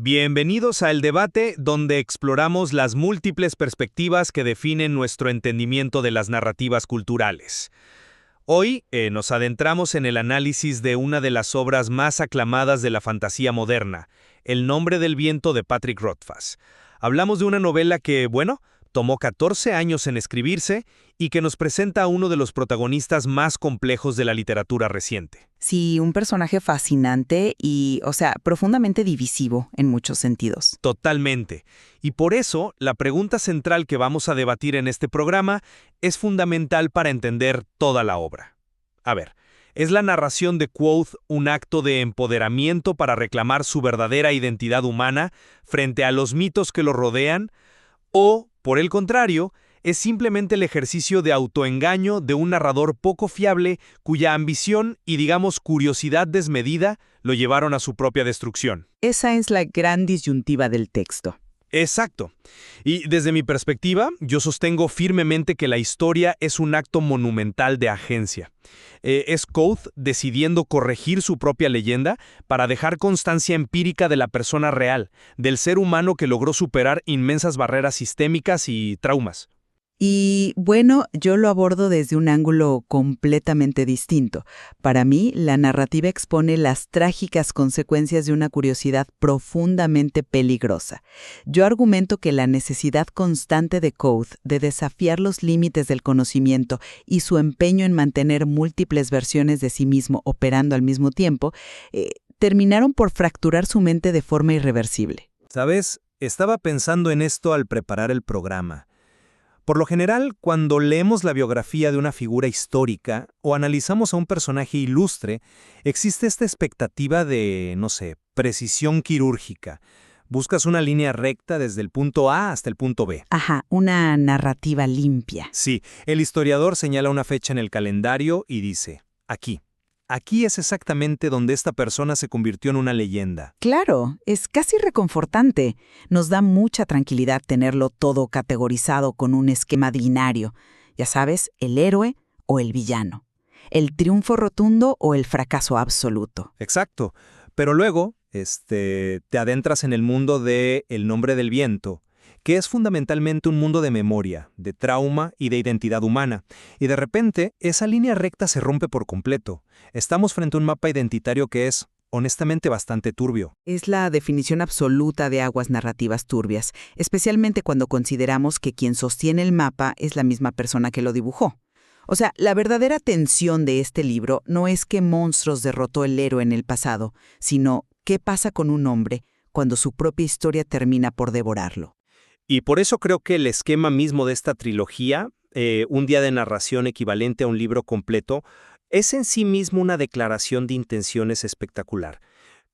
Bienvenidos a El Debate, donde exploramos las múltiples perspectivas que definen nuestro entendimiento de las narrativas culturales. Hoy nos adentramos en el análisis de una de las obras más aclamadas de la fantasía moderna, El nombre del viento de Patrick Rothfuss. Hablamos de una novela que, tomó 14 años en escribirse y que nos presenta a uno de los protagonistas más complejos de la literatura reciente. Sí, un personaje fascinante y, profundamente divisivo en muchos sentidos. Totalmente. Y por eso, la pregunta central que vamos a debatir en este programa es fundamental para entender toda la obra. A ver, ¿es la narración de Quoth un acto de empoderamiento para reclamar su verdadera identidad humana frente a los mitos que lo rodean? ¿O, por el contrario, es simplemente el ejercicio de autoengaño de un narrador poco fiable cuya ambición y, curiosidad desmedida lo llevaron a su propia destrucción? Esa es la gran disyuntiva del texto. Exacto. Y desde mi perspectiva, yo sostengo firmemente que la historia es un acto monumental de agencia. Es Quoth decidiendo corregir su propia leyenda para dejar constancia empírica de la persona real, del ser humano que logró superar inmensas barreras sistémicas y traumas. Y yo lo abordo desde un ángulo completamente distinto. Para mí, la narrativa expone las trágicas consecuencias de una curiosidad profundamente peligrosa. Yo argumento que la necesidad constante de Quoth de desafiar los límites del conocimiento y su empeño en mantener múltiples versiones de sí mismo operando al mismo tiempo, terminaron por fracturar su mente de forma irreversible. ¿Sabes? Estaba pensando en esto al preparar el programa. Por lo general, cuando leemos la biografía de una figura histórica o analizamos a un personaje ilustre, existe esta expectativa de, precisión quirúrgica. Buscas una línea recta desde el punto A hasta el punto B. Ajá, una narrativa limpia. Sí, el historiador señala una fecha en el calendario y dice, aquí. Aquí es exactamente donde esta persona se convirtió en una leyenda. Claro, es casi reconfortante. Nos da mucha tranquilidad tenerlo todo categorizado con un esquema binario. Ya sabes, el héroe o el villano. El triunfo rotundo o el fracaso absoluto. Exacto. Pero luego, te adentras en el mundo de El nombre del viento, que es fundamentalmente un mundo de memoria, de trauma y de identidad humana. Y de repente, esa línea recta se rompe por completo. Estamos frente a un mapa identitario que es, honestamente, bastante turbio. Es la definición absoluta de aguas narrativas turbias, especialmente cuando consideramos que quien sostiene el mapa es la misma persona que lo dibujó. O sea, la verdadera tensión de este libro no es qué monstruos derrotó el héroe en el pasado, sino qué pasa con un hombre cuando su propia historia termina por devorarlo. Y por eso creo que el esquema mismo de esta trilogía, un día de narración equivalente a un libro completo, es en sí mismo una declaración de intenciones espectacular.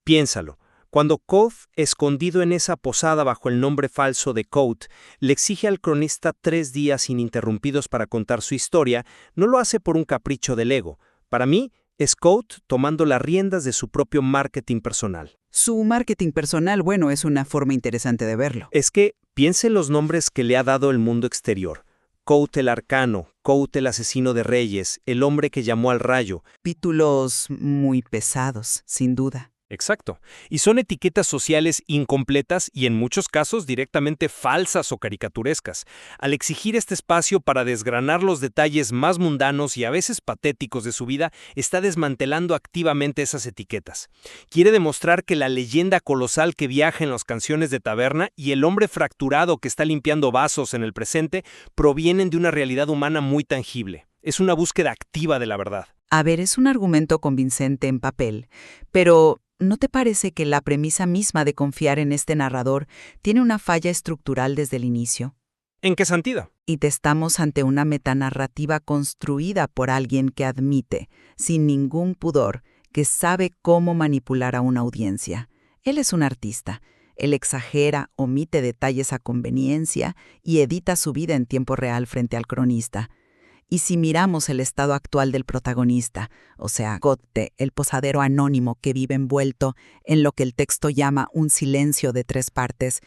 Piénsalo. Cuando Quoth, escondido en esa posada bajo el nombre falso de Quoth, le exige al cronista 3 días ininterrumpidos para contar su historia, no lo hace por un capricho del ego. Para mí, es Quoth tomando las riendas de su propio marketing personal. Su marketing personal, es una forma interesante de verlo. Es que piense en los nombres que le ha dado el mundo exterior. Quoth el arcano, Quoth el asesino de reyes, el hombre que llamó al rayo. Títulos muy pesados, sin duda. Exacto. Y son etiquetas sociales incompletas y en muchos casos directamente falsas o caricaturescas. Al exigir este espacio para desgranar los detalles más mundanos y a veces patéticos de su vida, está desmantelando activamente esas etiquetas. Quiere demostrar que la leyenda colosal que viaja en las canciones de taberna y el hombre fracturado que está limpiando vasos en el presente provienen de una realidad humana muy tangible. Es una búsqueda activa de la verdad. A ver, es un argumento convincente en papel, pero ¿no te parece que la premisa misma de confiar en este narrador tiene una falla estructural desde el inicio? ¿En qué sentido? Y te estamos ante una metanarrativa construida por alguien que admite, sin ningún pudor, que sabe cómo manipular a una audiencia. Él es un artista. Él exagera, omite detalles a conveniencia y edita su vida en tiempo real frente al cronista. Y si miramos el estado actual del protagonista, o sea, Gotte, el posadero anónimo que vive envuelto en lo que el texto llama un silencio de 3 partes,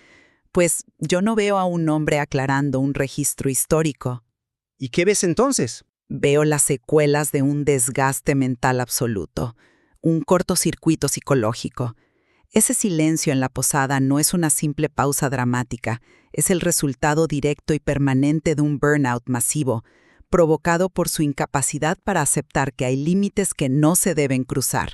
pues yo no veo a un hombre aclarando un registro histórico. ¿Y qué ves entonces? Veo las secuelas de un desgaste mental absoluto, un cortocircuito psicológico. Ese silencio en la posada no es una simple pausa dramática, es el resultado directo y permanente de un burnout masivo, provocado por su incapacidad para aceptar que hay límites que no se deben cruzar.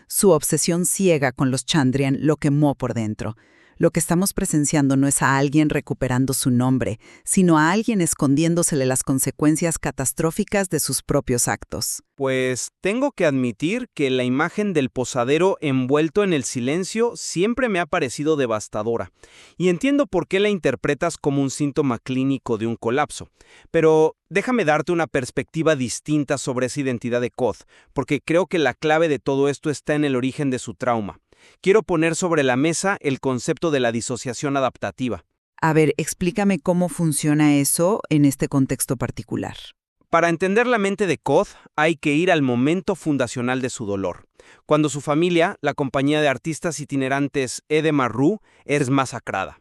Su obsesión ciega con los Chandrian lo quemó por dentro. Lo que estamos presenciando no es a alguien recuperando su nombre, sino a alguien escondiéndosele las consecuencias catastróficas de sus propios actos. Pues tengo que admitir que la imagen del posadero envuelto en el silencio siempre me ha parecido devastadora, y entiendo por qué la interpretas como un síntoma clínico de un colapso. Pero déjame darte una perspectiva distinta sobre esa identidad de Koth, porque creo que la clave de todo esto está en el origen de su trauma. Quiero poner sobre la mesa el concepto de la disociación adaptativa. A ver, explícame cómo funciona eso en este contexto particular. Para entender la mente de Koth, hay que ir al momento fundacional de su dolor, cuando su familia, la compañía de artistas itinerantes Edema-Ru, es masacrada.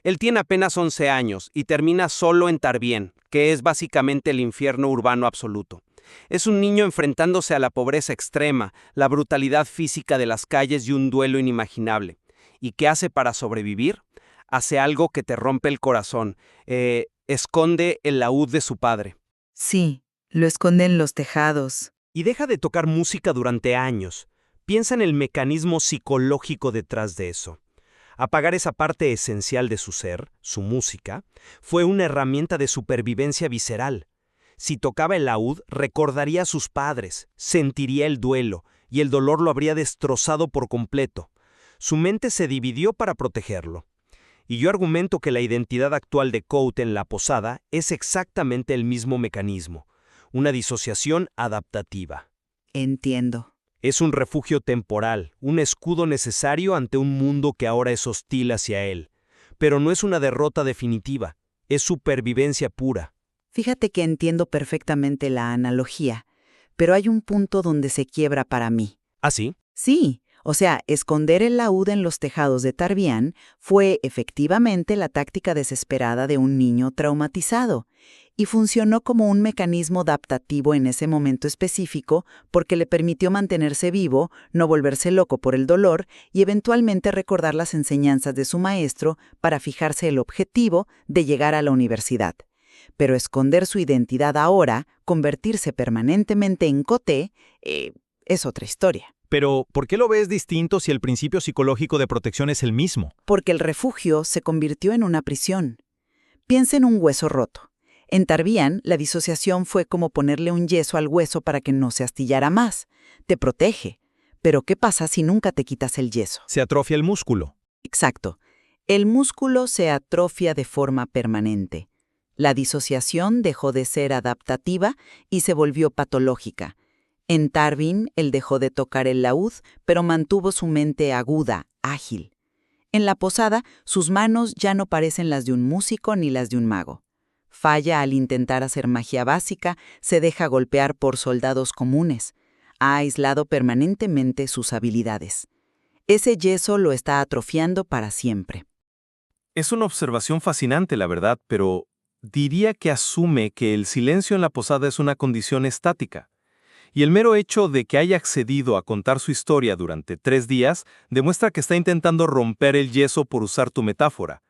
Él tiene apenas 11 años y termina solo en Tarbién, que es básicamente el infierno urbano absoluto. Es un niño enfrentándose a la pobreza extrema, la brutalidad física de las calles y un duelo inimaginable. ¿Y qué hace para sobrevivir? Hace algo que te rompe el corazón. Esconde el laúd de su padre. Sí, lo esconde en los tejados. Y deja de tocar música durante años. Piensa en el mecanismo psicológico detrás de eso. Apagar esa parte esencial de su ser, su música, fue una herramienta de supervivencia visceral. Si tocaba el laúd, recordaría a sus padres, sentiría el duelo, y el dolor lo habría destrozado por completo. Su mente se dividió para protegerlo. Y yo argumento que la identidad actual de Koth en la posada es exactamente el mismo mecanismo, una disociación adaptativa. Entiendo. Es un refugio temporal, un escudo necesario ante un mundo que ahora es hostil hacia él. Pero no es una derrota definitiva, es supervivencia pura. Fíjate que entiendo perfectamente la analogía, pero hay un punto donde se quiebra para mí. ¿Ah, sí? Sí, o sea, esconder el laúd en los tejados de Tarbián fue efectivamente la táctica desesperada de un niño traumatizado, y funcionó como un mecanismo adaptativo en ese momento específico porque le permitió mantenerse vivo, no volverse loco por el dolor y eventualmente recordar las enseñanzas de su maestro para fijarse el objetivo de llegar a la universidad. Pero esconder su identidad ahora, convertirse permanentemente en Koth, es otra historia. Pero, ¿por qué lo ves distinto si el principio psicológico de protección es el mismo? Porque el refugio se convirtió en una prisión. Piensa en un hueso roto. En Tarbián, la disociación fue como ponerle un yeso al hueso para que no se astillara más. Te protege. Pero ¿qué pasa si nunca te quitas el yeso? Se atrofia el músculo. Exacto. El músculo se atrofia de forma permanente. La disociación dejó de ser adaptativa y se volvió patológica. En Tarbián, él dejó de tocar el laúd, pero mantuvo su mente aguda, ágil. En la posada, sus manos ya no parecen las de un músico ni las de un mago. Falla al intentar hacer magia básica, se deja golpear por soldados comunes. Ha aislado permanentemente sus habilidades. Ese yeso lo está atrofiando para siempre. Es una observación fascinante, la verdad, pero diría que asume que el silencio en la posada es una condición estática. Y el mero hecho de que haya accedido a contar su historia durante 3 días demuestra que está intentando romper el yeso, por usar tu metáfora.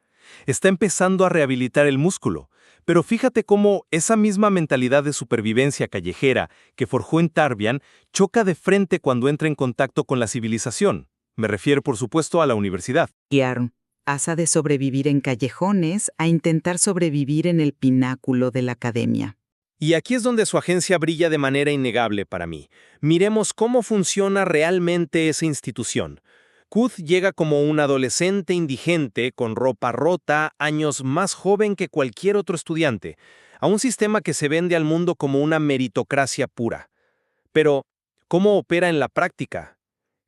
Está empezando a rehabilitar el músculo. Pero fíjate cómo esa misma mentalidad de supervivencia callejera que forjó en Tarbián choca de frente cuando entra en contacto con la civilización. Me refiero, por supuesto, a la universidad. Yarn pasa de sobrevivir en callejones a intentar sobrevivir en el pináculo de la academia. Y aquí es donde su agencia brilla de manera innegable para mí. Miremos cómo funciona realmente esa institución. Koth llega como un adolescente indigente, con ropa rota, años más joven que cualquier otro estudiante, a un sistema que se vende al mundo como una meritocracia pura. Pero, ¿cómo opera en la práctica?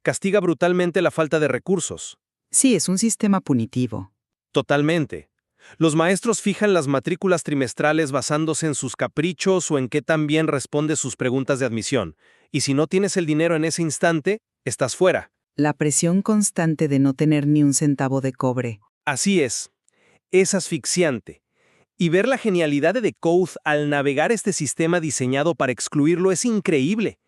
Castiga brutalmente la falta de recursos. Sí, es un sistema punitivo. Totalmente. Los maestros fijan las matrículas trimestrales basándose en sus caprichos o en qué tan bien responde sus preguntas de admisión. Y si no tienes el dinero en ese instante, estás fuera. La presión constante de no tener ni un centavo de cobre. Así es asfixiante. Y ver la genialidad de Koth al navegar este sistema diseñado para excluirlo es increíble.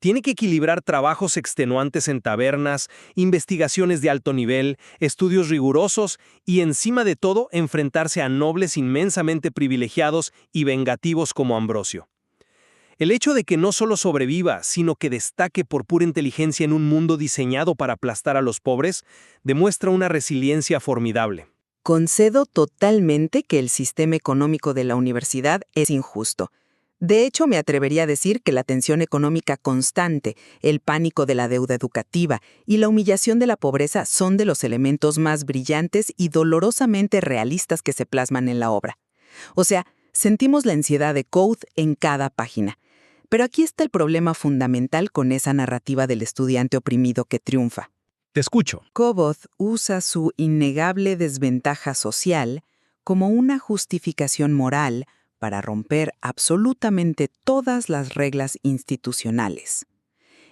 Tiene que equilibrar trabajos extenuantes en tabernas, investigaciones de alto nivel, estudios rigurosos y, encima de todo, enfrentarse a nobles inmensamente privilegiados y vengativos como Ambrosio. El hecho de que no solo sobreviva, sino que destaque por pura inteligencia en un mundo diseñado para aplastar a los pobres, demuestra una resiliencia formidable. Concedo totalmente que el sistema económico de la universidad es injusto. De hecho, me atrevería a decir que la tensión económica constante, el pánico de la deuda educativa y la humillación de la pobreza son de los elementos más brillantes y dolorosamente realistas que se plasman en la obra. O sea, sentimos la ansiedad de Quoth en cada página. Pero aquí está el problema fundamental con esa narrativa del estudiante oprimido que triunfa. Te escucho. Quoth usa su innegable desventaja social como una justificación moral para romper absolutamente todas las reglas institucionales.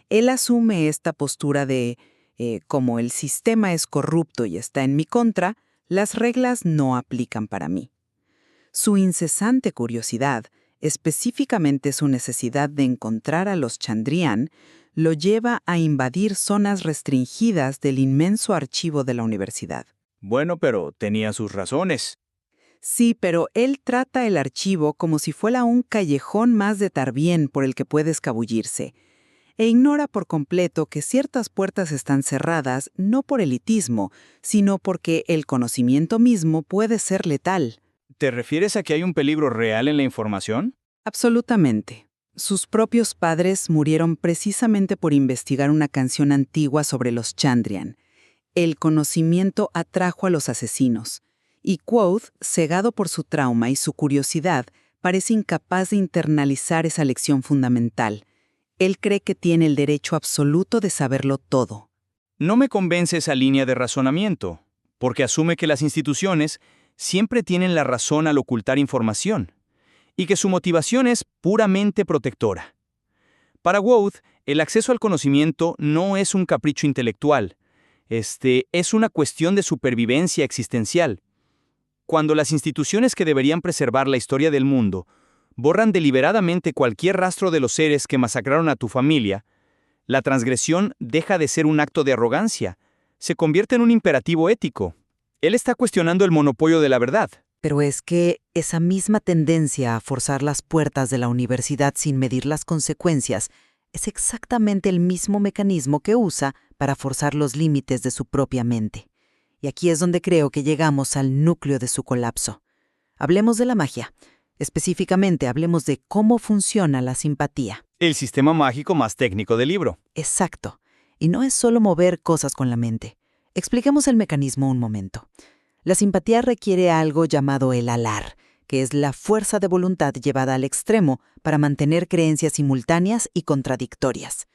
Él asume esta postura de, como el sistema es corrupto y está en mi contra, las reglas no aplican para mí. Su incesante curiosidad, específicamente su necesidad de encontrar a los Chandrian, lo lleva a invadir zonas restringidas del inmenso archivo de la universidad. Bueno, pero tenía sus razones. Sí, pero él trata el archivo como si fuera un callejón más de Tarbién por el que puede escabullirse, e ignora por completo que ciertas puertas están cerradas no por elitismo, sino porque el conocimiento mismo puede ser letal. ¿Te refieres a que hay un peligro real en la información? Absolutamente. Sus propios padres murieron precisamente por investigar una canción antigua sobre los Chandrian. El conocimiento atrajo a los asesinos. Y Quoth, cegado por su trauma y su curiosidad, parece incapaz de internalizar esa lección fundamental. Él cree que tiene el derecho absoluto de saberlo todo. No me convence esa línea de razonamiento, porque asume que las instituciones siempre tienen la razón al ocultar información, y que su motivación es puramente protectora. Para Quoth, el acceso al conocimiento no es un capricho intelectual, es una cuestión de supervivencia existencial. Cuando las instituciones que deberían preservar la historia del mundo borran deliberadamente cualquier rastro de los seres que masacraron a tu familia, la transgresión deja de ser un acto de arrogancia, se convierte en un imperativo ético. Él está cuestionando el monopolio de la verdad. Pero es que esa misma tendencia a forzar las puertas de la universidad sin medir las consecuencias es exactamente el mismo mecanismo que usa para forzar los límites de su propia mente. Y aquí es donde creo que llegamos al núcleo de su colapso. Hablemos de la magia. Específicamente, hablemos de cómo funciona la simpatía. El sistema mágico más técnico del libro. Exacto. Y no es solo mover cosas con la mente. Expliquemos el mecanismo un momento. La simpatía requiere algo llamado el alar, que es la fuerza de voluntad llevada al extremo para mantener creencias simultáneas y contradictorias.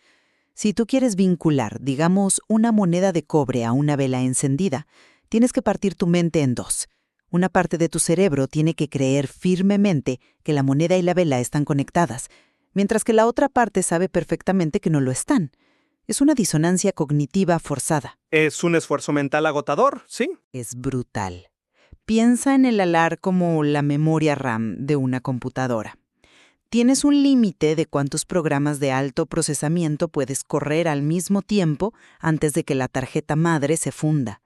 Si tú quieres vincular, digamos, una moneda de cobre a una vela encendida, tienes que partir tu mente en dos. Una parte de tu cerebro tiene que creer firmemente que la moneda y la vela están conectadas, mientras que la otra parte sabe perfectamente que no lo están. Es una disonancia cognitiva forzada. Es un esfuerzo mental agotador, ¿sí? Es brutal. Piensa en el alar como la memoria RAM de una computadora. Tienes un límite de cuántos programas de alto procesamiento puedes correr al mismo tiempo antes de que la tarjeta madre se funda.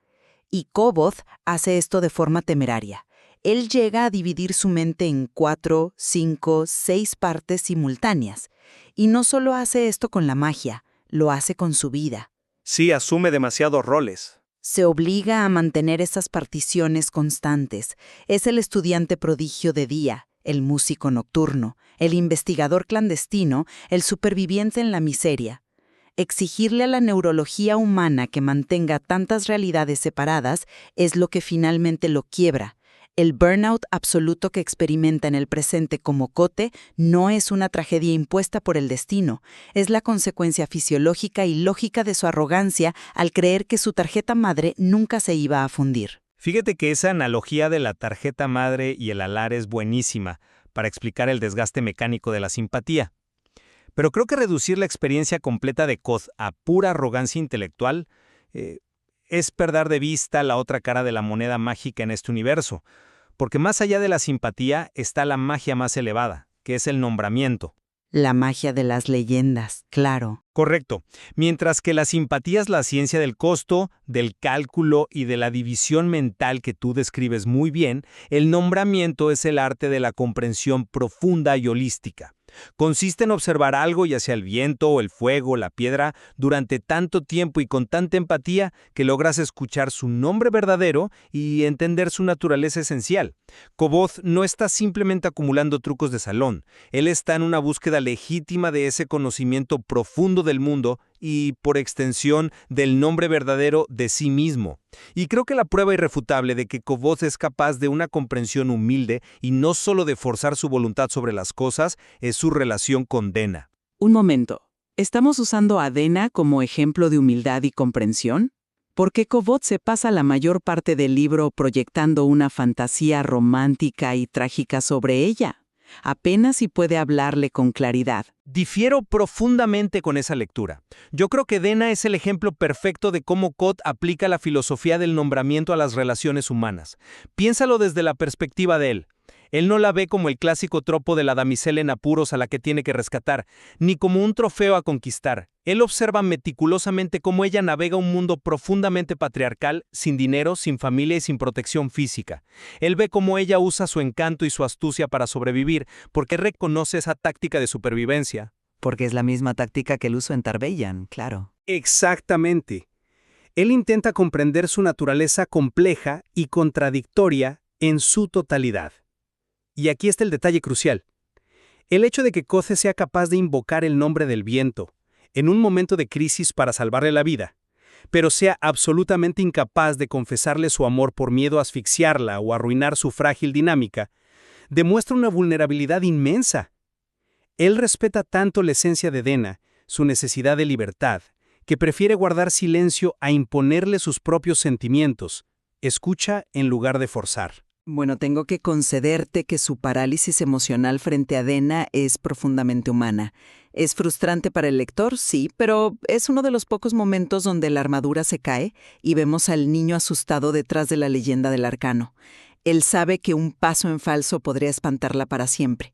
Y Quoth hace esto de forma temeraria. Él llega a dividir su mente en 4, 5, 6 partes simultáneas. Y no solo hace esto con la magia, lo hace con su vida. Sí, asume demasiados roles. Se obliga a mantener esas particiones constantes. Es el estudiante prodigio de día, el músico nocturno, el investigador clandestino, el superviviente en la miseria. Exigirle a la neurología humana que mantenga tantas realidades separadas es lo que finalmente lo quiebra. El burnout absoluto que experimenta en el presente como Cote no es una tragedia impuesta por el destino, es la consecuencia fisiológica y lógica de su arrogancia al creer que su tarjeta madre nunca se iba a fundir. Fíjate que esa analogía de la tarjeta madre y el alar es buenísima para explicar el desgaste mecánico de la simpatía. Pero creo que reducir la experiencia completa de Quoth a pura arrogancia intelectual es perder de vista la otra cara de la moneda mágica en este universo, porque más allá de la simpatía está la magia más elevada, que es el nombramiento. La magia de las leyendas, claro. Correcto. Mientras que la simpatía es la ciencia del costo, del cálculo y de la división mental que tú describes muy bien, el nombramiento es el arte de la comprensión profunda y holística. Consiste en observar algo, ya sea el viento o el fuego, la piedra, durante tanto tiempo y con tanta empatía que logras escuchar su nombre verdadero y entender su naturaleza esencial. Kobót no está simplemente acumulando trucos de salón, él está en una búsqueda legítima de ese conocimiento profundo del mundo y, por extensión, del nombre verdadero de sí mismo. Y creo que la prueba irrefutable de que Kobót es capaz de una comprensión humilde y no solo de forzar su voluntad sobre las cosas es su relación con Dena. Un momento. ¿Estamos usando a Dena como ejemplo de humildad y comprensión? Porque Kobót se pasa la mayor parte del libro proyectando una fantasía romántica y trágica sobre ella. Apenas si puede hablarle con claridad. Difiero profundamente con esa lectura. Yo creo que Dena es el ejemplo perfecto de cómo Kobót aplica la filosofía del nombramiento a las relaciones humanas. Piénsalo desde la perspectiva de él. Él no la ve como el clásico tropo de la damisela en apuros a la que tiene que rescatar, ni como un trofeo a conquistar. Él observa meticulosamente cómo ella navega un mundo profundamente patriarcal, sin dinero, sin familia y sin protección física. Él ve cómo ella usa su encanto y su astucia para sobrevivir, porque reconoce esa táctica de supervivencia. Porque es la misma táctica que el uso en Tarbeyan, claro. Exactamente. Él intenta comprender su naturaleza compleja y contradictoria en su totalidad. Y aquí está el detalle crucial. El hecho de que Kobót sea capaz de invocar el nombre del viento en un momento de crisis para salvarle la vida, pero sea absolutamente incapaz de confesarle su amor por miedo a asfixiarla o arruinar su frágil dinámica, demuestra una vulnerabilidad inmensa. Él respeta tanto la esencia de Dena, su necesidad de libertad, que prefiere guardar silencio a imponerle sus propios sentimientos. Escucha en lugar de forzar. Bueno, tengo que concederte que su parálisis emocional frente a Dena es profundamente humana. Es frustrante para el lector, sí, pero es uno de los pocos momentos donde la armadura se cae y vemos al niño asustado detrás de la leyenda del arcano. Él sabe que un paso en falso podría espantarla para siempre.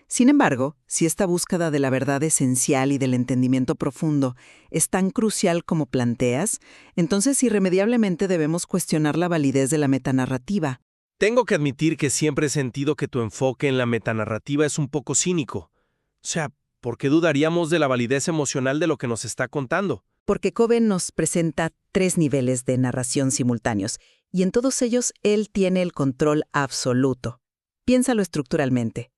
Sin embargo, si esta búsqueda de la verdad esencial y del entendimiento profundo es tan crucial como planteas, entonces irremediablemente debemos cuestionar la validez de la metanarrativa. Tengo que admitir que siempre he sentido que tu enfoque en la metanarrativa es un poco cínico. O sea, ¿por qué dudaríamos de la validez emocional de lo que nos está contando? Porque Coben nos presenta 3 niveles de narración simultáneos, y en todos ellos él tiene el control absoluto. Piénsalo estructuralmente.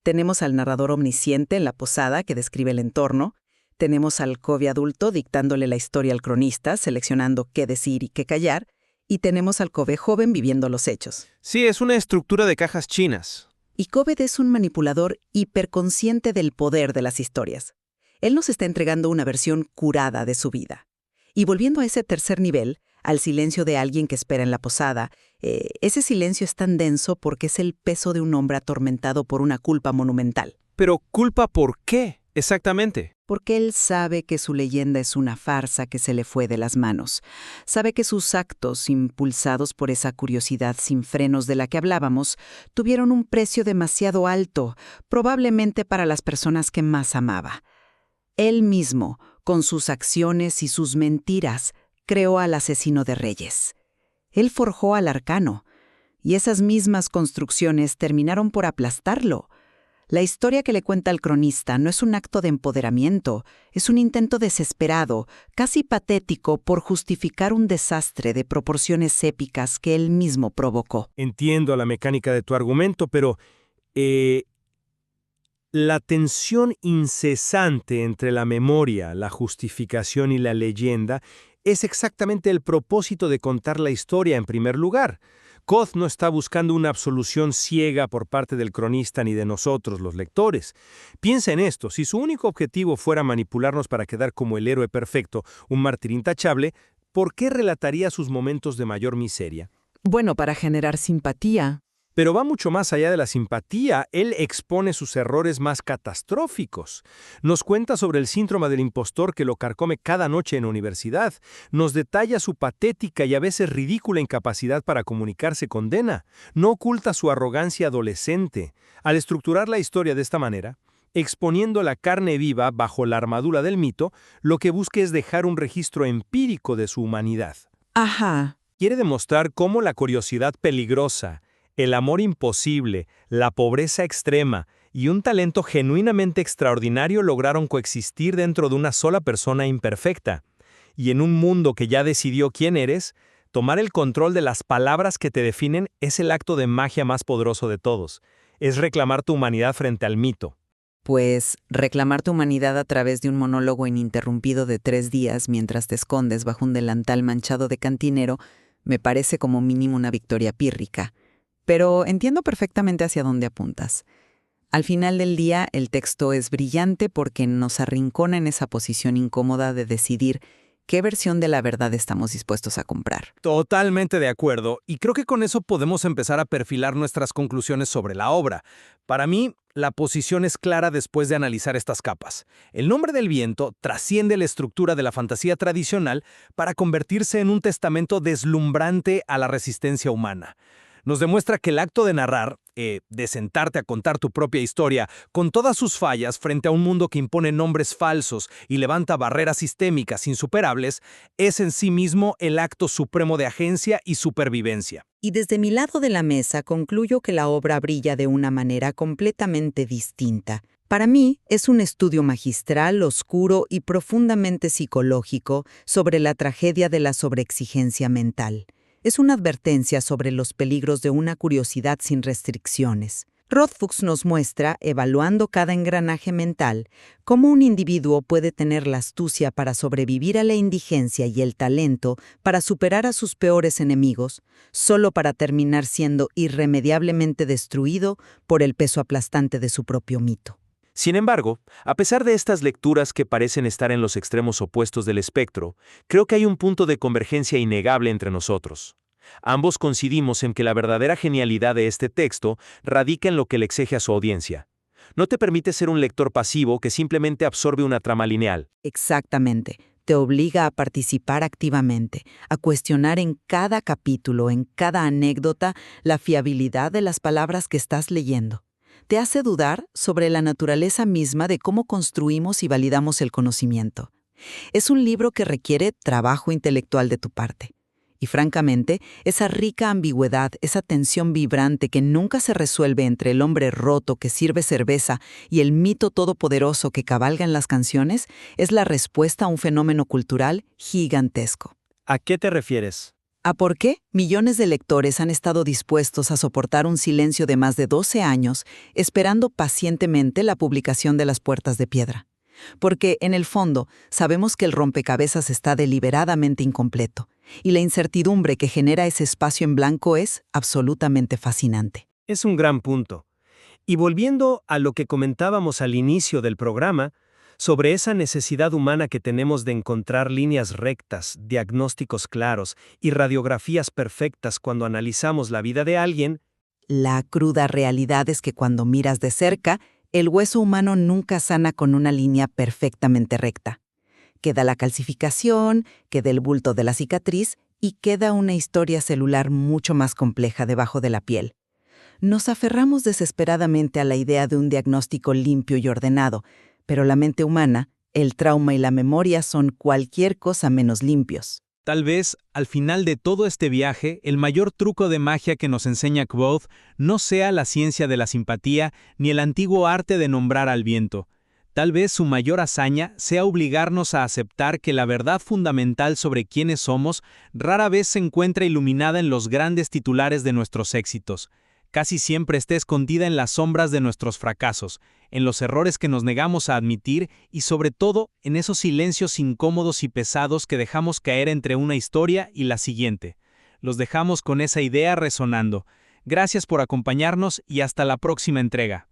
Tenemos al narrador omnisciente en la posada que describe el entorno, tenemos al Cove adulto dictándole la historia al cronista, seleccionando qué decir y qué callar, y tenemos al Cove joven viviendo los hechos. Sí, es una estructura de cajas chinas. Y Covet es un manipulador hiperconsciente del poder de las historias. Él nos está entregando una versión curada de su vida. Y volviendo a ese tercer nivel, al silencio de alguien que espera en la posada, ese silencio es tan denso porque es el peso de un hombre atormentado por una culpa monumental. Pero ¿culpa por qué? Exactamente. Porque él sabe que su leyenda es una farsa que se le fue de las manos. Sabe que sus actos, impulsados por esa curiosidad sin frenos de la que hablábamos, tuvieron un precio demasiado alto, probablemente para las personas que más amaba. Él mismo, con sus acciones y sus mentiras, creó al asesino de reyes. Él forjó al arcano, y esas mismas construcciones terminaron por aplastarlo. La historia que le cuenta el cronista no es un acto de empoderamiento, es un intento desesperado, casi patético, por justificar un desastre de proporciones épicas que él mismo provocó. Entiendo la mecánica de tu argumento, pero la tensión incesante entre la memoria, la justificación y la leyenda es exactamente el propósito de contar la historia en primer lugar. Kobót no está buscando una absolución ciega por parte del cronista ni de nosotros, los lectores. Piensa en esto, si su único objetivo fuera manipularnos para quedar como el héroe perfecto, un mártir intachable, ¿por qué relataría sus momentos de mayor miseria? Bueno, para generar simpatía. Pero va mucho más allá de la simpatía, él expone sus errores más catastróficos. Nos cuenta sobre el síndrome del impostor que lo carcome cada noche en la universidad. Nos detalla su patética y a veces ridícula incapacidad para comunicarse con Dena. No oculta su arrogancia adolescente. Al estructurar la historia de esta manera, Exponiendo la carne viva bajo la armadura del mito, lo que busca es dejar un registro empírico de su humanidad. Ajá. Quiere demostrar cómo la curiosidad peligrosa, el amor imposible, la pobreza extrema y un talento genuinamente extraordinario lograron coexistir dentro de una sola persona imperfecta. Y en un mundo que ya decidió quién eres, tomar el control de las palabras que te definen es el acto de magia más poderoso de todos. Es reclamar tu humanidad frente al mito. Pues reclamar tu humanidad a través de un monólogo ininterrumpido de 3 días mientras te escondes bajo un delantal manchado de cantinero me parece como mínimo una victoria pírrica. Pero entiendo perfectamente hacia dónde apuntas. Al final del día, el texto es brillante porque nos arrincona en esa posición incómoda de decidir qué versión de la verdad estamos dispuestos a comprar. Totalmente de acuerdo, y creo que con eso podemos empezar a perfilar nuestras conclusiones sobre la obra. Para mí, la posición es clara después de analizar estas capas. El nombre del viento trasciende la estructura de la fantasía tradicional para convertirse en un testamento deslumbrante a la resistencia humana. Nos demuestra que el acto de narrar, de sentarte a contar tu propia historia, con todas sus fallas frente a un mundo que impone nombres falsos y levanta barreras sistémicas insuperables, es en sí mismo el acto supremo de agencia y supervivencia. Y desde mi lado de la mesa concluyo que la obra brilla de una manera completamente distinta. Para mí, es un estudio magistral, oscuro y profundamente psicológico sobre la tragedia de la sobreexigencia mental. Es una advertencia sobre los peligros de una curiosidad sin restricciones. Rothfuss nos muestra, evaluando cada engranaje mental, cómo un individuo puede tener la astucia para sobrevivir a la indigencia y el talento para superar a sus peores enemigos, solo para terminar siendo irremediablemente destruido por el peso aplastante de su propio mito. Sin embargo, a pesar de estas lecturas que parecen estar en los extremos opuestos del espectro, creo que hay un punto de convergencia innegable entre nosotros. Ambos coincidimos en que la verdadera genialidad de este texto radica en lo que le exige a su audiencia. No te permite ser un lector pasivo que simplemente absorbe una trama lineal. Exactamente. Te obliga a participar activamente, a cuestionar en cada capítulo, en cada anécdota, la fiabilidad de las palabras que estás leyendo. Te hace dudar sobre la naturaleza misma de cómo construimos y validamos el conocimiento. Es un libro que requiere trabajo intelectual de tu parte. Y francamente, esa rica ambigüedad, esa tensión vibrante que nunca se resuelve entre el hombre roto que sirve cerveza y el mito todopoderoso que cabalga en las canciones, es la respuesta a un fenómeno cultural gigantesco. ¿A qué te refieres? ¿A por qué millones de lectores han estado dispuestos a soportar un silencio de más de 12 años esperando pacientemente la publicación de Las Puertas de Piedra? Porque, en el fondo, sabemos que el rompecabezas está deliberadamente incompleto, y la incertidumbre que genera ese espacio en blanco es absolutamente fascinante. Es un gran punto. Y volviendo a lo que comentábamos al inicio del programa, sobre esa necesidad humana que tenemos de encontrar líneas rectas, diagnósticos claros y radiografías perfectas cuando analizamos la vida de alguien, la cruda realidad es que cuando miras de cerca, el hueso humano nunca sana con una línea perfectamente recta. Queda la calcificación, queda el bulto de la cicatriz y queda una historia celular mucho más compleja debajo de la piel. Nos aferramos desesperadamente a la idea de un diagnóstico limpio y ordenado, pero la mente humana, el trauma y la memoria son cualquier cosa menos limpios. Tal vez, al final de todo este viaje, el mayor truco de magia que nos enseña Quoth no sea la ciencia de la simpatía ni el antiguo arte de nombrar al viento. Tal vez su mayor hazaña sea obligarnos a aceptar que la verdad fundamental sobre quiénes somos rara vez se encuentra iluminada en los grandes titulares de nuestros éxitos. Casi siempre está escondida en las sombras de nuestros fracasos, en los errores que nos negamos a admitir y sobre todo en esos silencios incómodos y pesados que dejamos caer entre una historia y la siguiente. Los dejamos con esa idea resonando. Gracias por acompañarnos y hasta la próxima entrega.